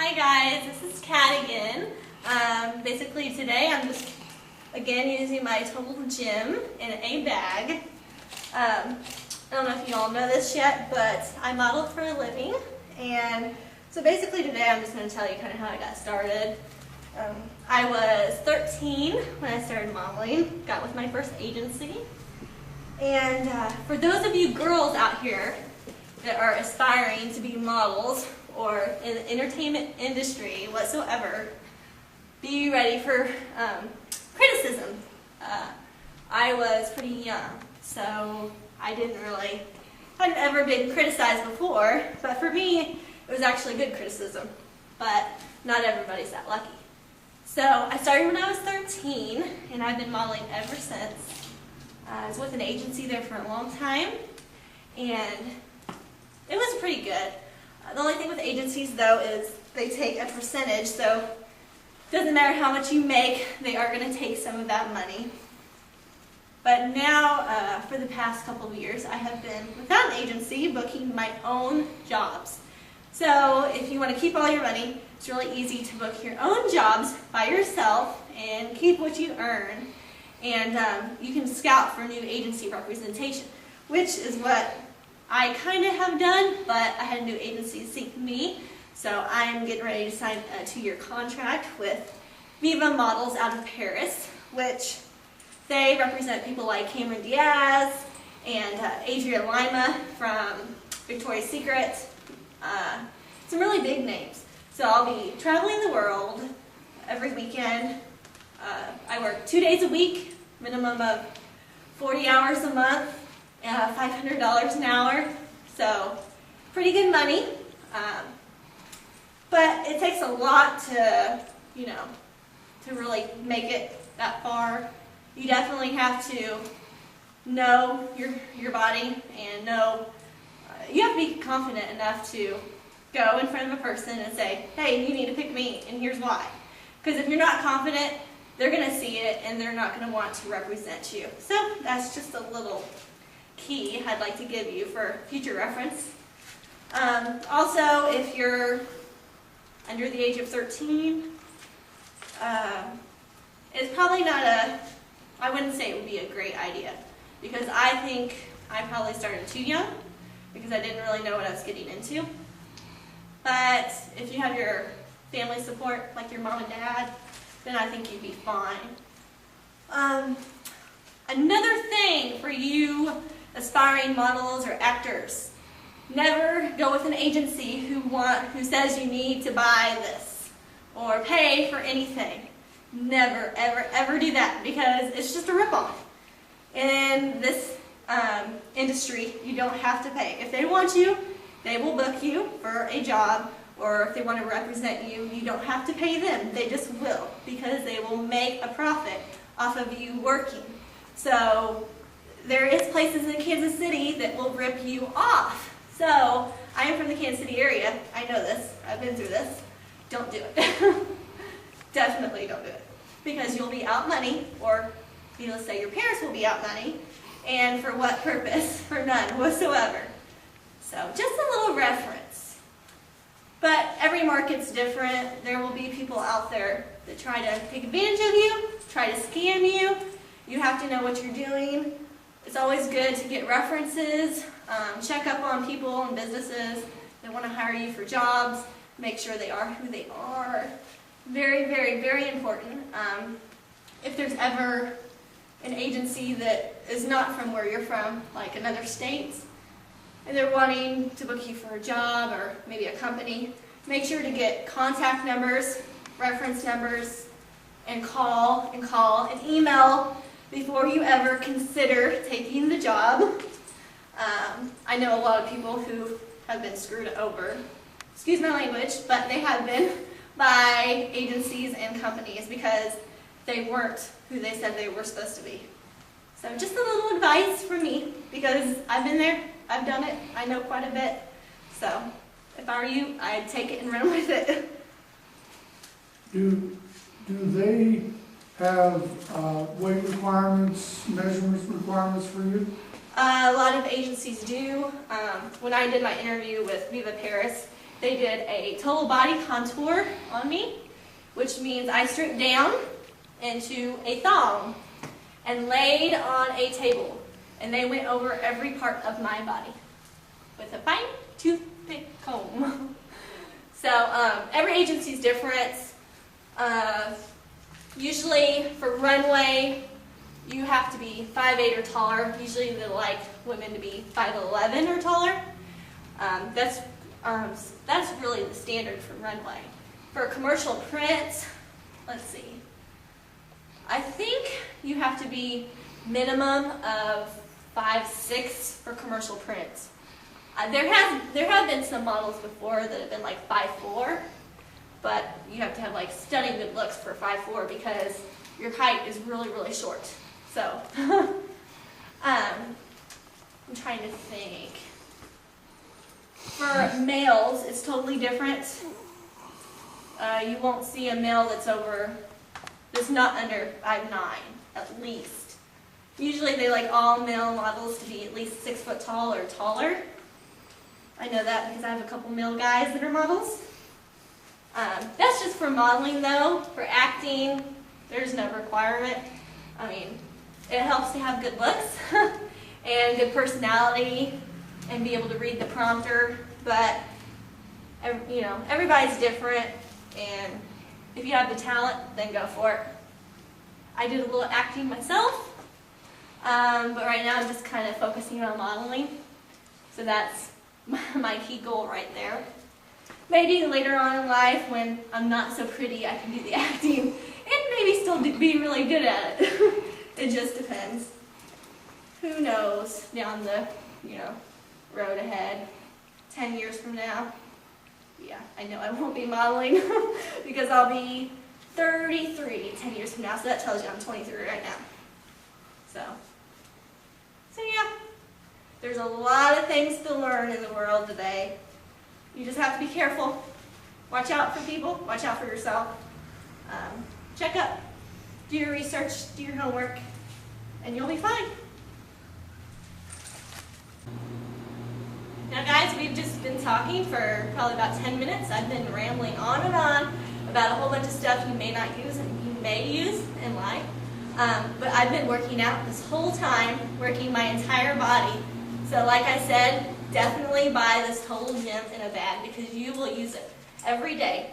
Hi guys, this is Kat again. Basically today I'm just again using my total gym in a bag. I don't know if you all know this yet, but I model for a living, and so basically today I'm just going to tell you kind of how I got started. I was 13 when I started modeling, got with my first agency, and for those of you girls out here that are aspiring to be models or in the entertainment industry whatsoever, be ready for criticism. I was pretty young, so I hadn't ever been criticized before, but for me it was actually good criticism, but not everybody's that lucky. So I started when I was 13, and I've been modeling ever since. I was with an agency there for a long time, and it was pretty good. The only thing with agencies, though, is they take a percentage, so it doesn't matter how much you make, they are going to take some of that money. But now, for the past couple of years, I have been without an agency, booking my own jobs. So if you want to keep all your money, it's really easy to book your own jobs by yourself and keep what you earn. And you can scout for new agency representation, which is what I kind of have done, but I had a new agency seek me. So I'm getting ready to sign a 2-year contract with Viva Models out of Paris, which they represent people like Cameron Diaz and Adria Lima from Victoria's Secret. Some really big names. So I'll be traveling the world every weekend. I work 2 days a week, minimum of 40 hours a month, $500 an hour, so pretty good money. But it takes a lot to, to really make it that far. You definitely have to know your body and know, you have to be confident enough to go in front of a person and say, hey, you need to pick me, and here's why. Because if you're not confident, they're going to see it and they're not going to want to represent you. So that's just a little key I'd like to give you for future reference. Also, if you're under the age of 13, it's probably not I wouldn't say it would be a great idea, because I think I probably started too young because I didn't really know what I was getting into. But if you have your family support, like your mom and dad, then I think you'd be fine. Another thing for you aspiring models or actors, never go with an agency who says you need to buy this or pay for anything. Never, ever, ever do that, because it's just a ripoff. In this industry, you don't have to pay. If they want you, they will book you for a job, or if they want to represent you, you don't have to pay them. They just will, because they will make a profit off of you working. So there is places in Kansas City that will rip you off. So I am from the Kansas City area. I know this. I've been through this. Don't do it. Definitely don't do it. Because you'll be out money, or let's say your parents will be out money, and for what purpose? For none whatsoever. So just a little reference. But every market's different. There will be people out there that try to take advantage of you, try to scam you. You have to know what you're doing. It's always good to get references, check up on people and businesses that want to hire you for jobs, make sure they are who they are. Very, very, very important. If there's ever an agency that is not from where you're from, like another state, and they're wanting to book you for a job or maybe a company, make sure to get contact numbers, reference numbers, and call and email before you ever consider taking the job. I know a lot of people who have been screwed over, excuse my language, but they have been, by agencies and companies because they weren't who they said they were supposed to be. So just a little advice from me, because I've been there, I've done it, I know quite a bit. So if I were you, I'd take it and run with it. Do they have weight requirements, measurements requirements for you? A lot of agencies do. When I did my interview with Viva Paris, they did a total body contour on me, which means I stripped down into a thong and laid on a table. And they went over every part of my body with a fine toothpick comb. So every agency is different. Usually for runway, you have to be 5'8" or taller. Usually they like women to be 5'11" or taller. That's really the standard for runway. For commercial print, let's see. I think you have to be minimum of 5'6" for commercial print. There have been some models before that have been like 5'4", but you have to have like stunning good looks for 5'4" because your height is really, really short. So, I'm trying to think. For males, it's totally different. You won't see a male that's not under 5'9", at least. Usually they like all male models to be at least 6 foot tall or taller. I know that because I have a couple male guys that are models. That's just for modeling though. For acting, there's no requirement. I mean, it helps to have good looks and good personality and be able to read the prompter, but you know, everybody's different, and if you have the talent, then go for it. I did a little acting myself, but right now I'm just kind of focusing on modeling, so that's my key goal right there. Maybe later on in life, when I'm not so pretty, I can do the acting, and maybe still be really good at it. It just depends. Who knows down the, road ahead, 10 years from now. Yeah, I know I won't be modeling because I'll be 33 10 years from now, so that tells you I'm 23 right now. So yeah, there's a lot of things to learn in the world today. You just have to be careful. Watch out for people, watch out for yourself. Check up, do your research, do your homework, and you'll be fine. Now guys, we've just been talking for probably about 10 minutes. I've been rambling on and on about a whole bunch of stuff you may not use and you may use in life. But I've been working out this whole time, working my entire body. So like I said, definitely buy this total gym in a bag because you will use it every day.